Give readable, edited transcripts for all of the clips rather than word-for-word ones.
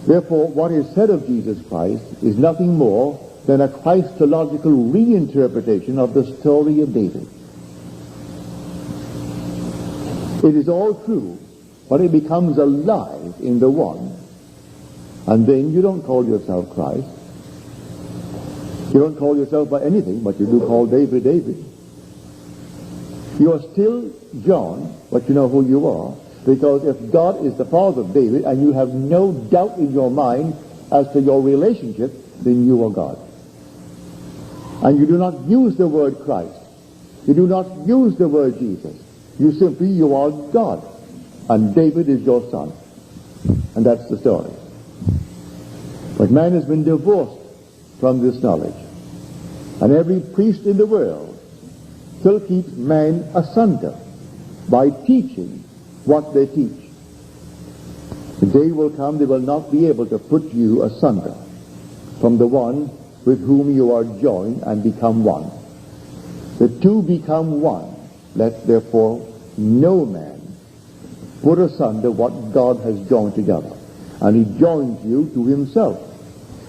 Therefore, what is said of Jesus Christ is nothing more than a Christological reinterpretation of the story of David. It is all true, but it becomes alive in the one. And then you don't call yourself Christ. You don't call yourself by anything, but you do call David, David. You are still John, but you know who you are. Because if God is the father of David, and you have no doubt in your mind as to your relationship, then you are God. And you do not use the word Christ. You do not use the word Jesus. You are God. And David is your son. And that's the story. But man has been divorced from this knowledge. And every priest in the world still keeps man asunder by teaching what they teach. The day will come they will not be able to put you asunder from the one with whom you are joined and become one. The two become one. Let therefore no man put asunder what God has joined together. And he joins you to himself.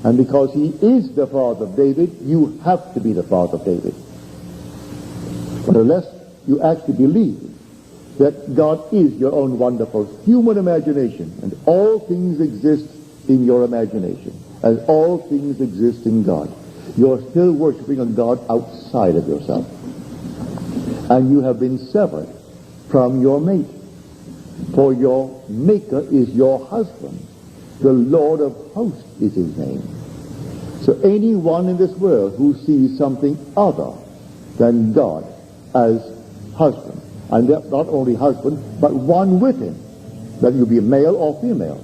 And because he is the father of David, you have to be the father of David. But unless you actually believe that God is your own wonderful human imagination, and all things exist in your imagination, as all things exist in God, you're still worshiping a God outside of yourself. And you have been severed from your mate. For your maker is your husband. The Lord of hosts is his name. So anyone in this world who sees something other than God as husband, and not only husband, but one with him, that you be male or female,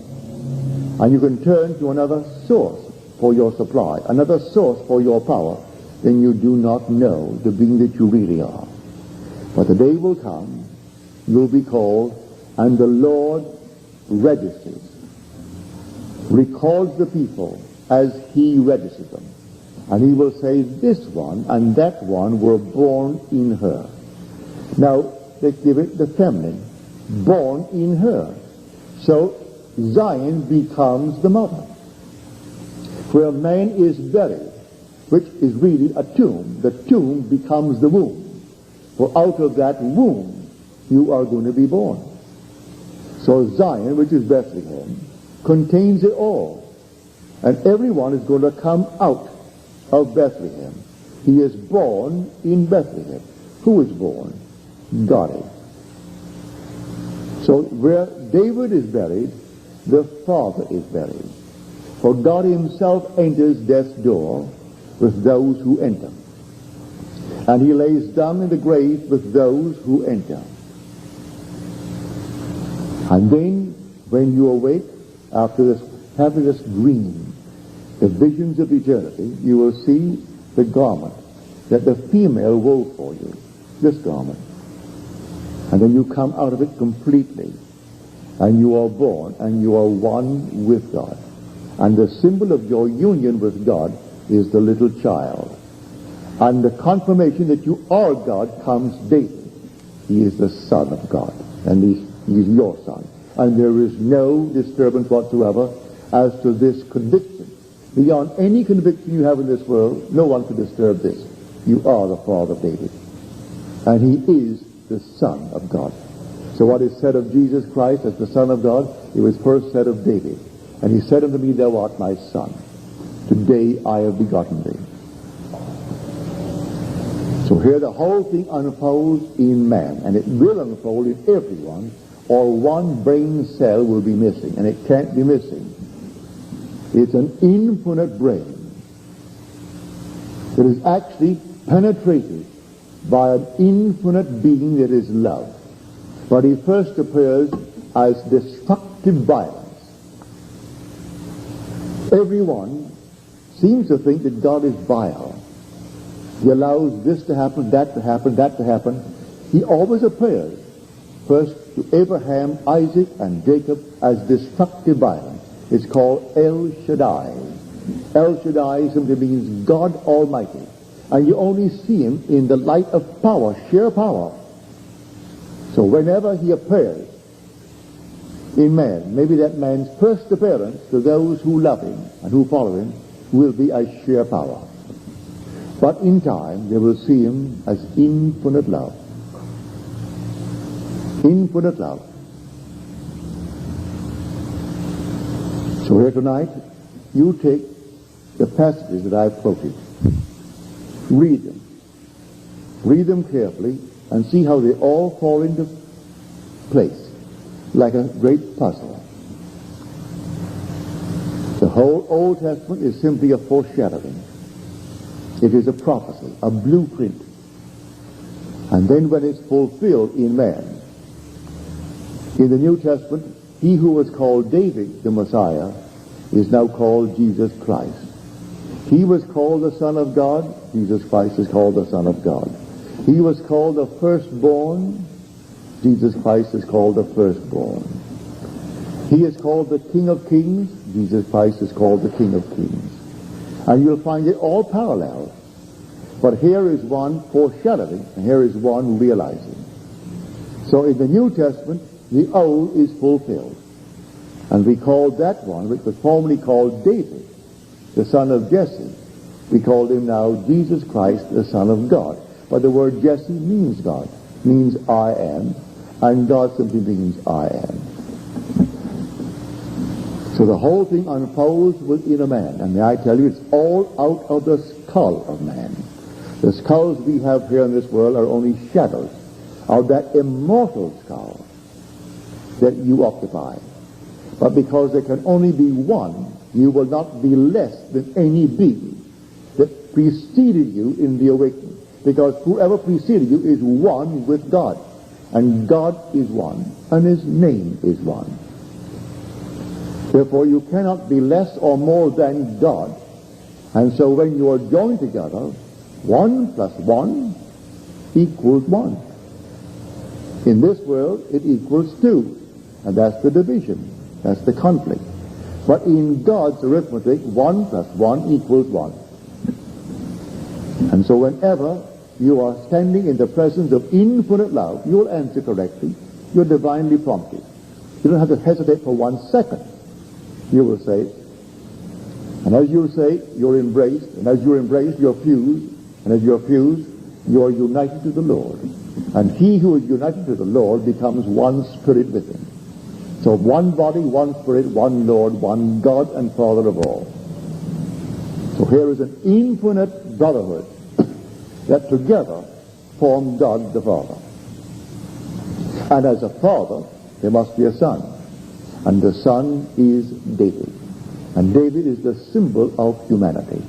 and you can turn to another source for your supply, another source for your power, then you do not know the being that you really are. But the day will come, you'll be called, and the Lord registers, records the people as he registers them. And he will say, this one and that one were born in her. Now, they give it the feminine, born in her. So, Zion becomes the mother. Where man is buried, which is really a tomb, the tomb becomes the womb. For out of that womb, you are going to be born. So Zion, which is Bethlehem, contains it all. And everyone is going to come out of Bethlehem. He is born in Bethlehem. Who is born? God is. So where David is buried, the Father is buried. For God himself enters death's door with those who enter. And he lays down in the grave with those who enter. And then, when you awake, after this, having this dream, the visions of eternity, you will see the garment that the female wove for you, this garment. And then you come out of it completely, and you are born, and you are one with God. And the symbol of your union with God is the little child. And the confirmation that you are God comes daily. He is the Son of God, and he is your Son. And there is no disturbance whatsoever as to this conviction. Beyond any conviction you have in this world, no one can disturb this. You are the father of David. And he is the Son of God. So what is said of Jesus Christ as the Son of God, it was first said of David. And he said unto me, thou art my son. Today I have begotten thee. So here the whole thing unfolds in man, and it will unfold in everyone, or one brain cell will be missing, and it can't be missing. It's an infinite brain that is actually penetrated by an infinite being that is love. But he first appears as destructive violence. Everyone seems to think that God is vile. He allows this to happen, that to happen, that to happen. He always appears first to Abraham, Isaac, and Jacob as destructive violence. It's called El Shaddai. El Shaddai simply means God Almighty. And you only see him in the light of power, sheer power. So whenever he appears, in man. Maybe that man's first appearance to those who love him and who follow him will be as sheer power. But in time, they will see him as infinite love. Infinite love. So here tonight, you take the passages that I've quoted. Read them. Read them carefully and see how they all fall into place like a great puzzle. The whole Old Testament is simply a foreshadowing. It is a prophecy, a blueprint. And then when it's fulfilled in man, in the New Testament, he who was called David, the Messiah, is now called Jesus Christ. He was called the Son of God. Jesus Christ is called the Son of God. He was called the firstborn. Jesus Christ is called the firstborn. He is called the King of Kings. Jesus Christ is called the King of Kings. And you'll find it all parallel. But here is one foreshadowing, and here is one realizing. So in the New Testament, the old is fulfilled. And we called that one, which was formerly called David, the son of Jesse. We called him now Jesus Christ, the Son of God. But the word Jesse means God, means I am, and God simply means I am. So the whole thing unfolds within a man. And may I tell you, it's all out of the skull of man. The skulls we have here in this world are only shadows of that immortal skull that you occupy. But because there can only be one, you will not be less than any being that preceded you in the awakening. Because whoever preceded you is one with God. And God is one, and his name is one. Therefore, you cannot be less or more than God. And so when you are joined together, 1 plus 1 equals 1. In this world, it equals 2. And that's the division. That's the conflict. But in God's arithmetic, 1 plus 1 equals 1. And so whenever you are standing in the presence of infinite love, you will answer correctly. You're divinely prompted. You don't have to hesitate for 1 second. You will say, and as you say, you're embraced, and as you're embraced, you're fused, and as you're fused, you're united to the Lord. And he who is united to the Lord becomes one spirit with him. So one body, one spirit, one Lord, one God and Father of all. So here is an infinite brotherhood that together form God the Father. And as a father, there must be a son. And the son is David. And David is the symbol of humanity.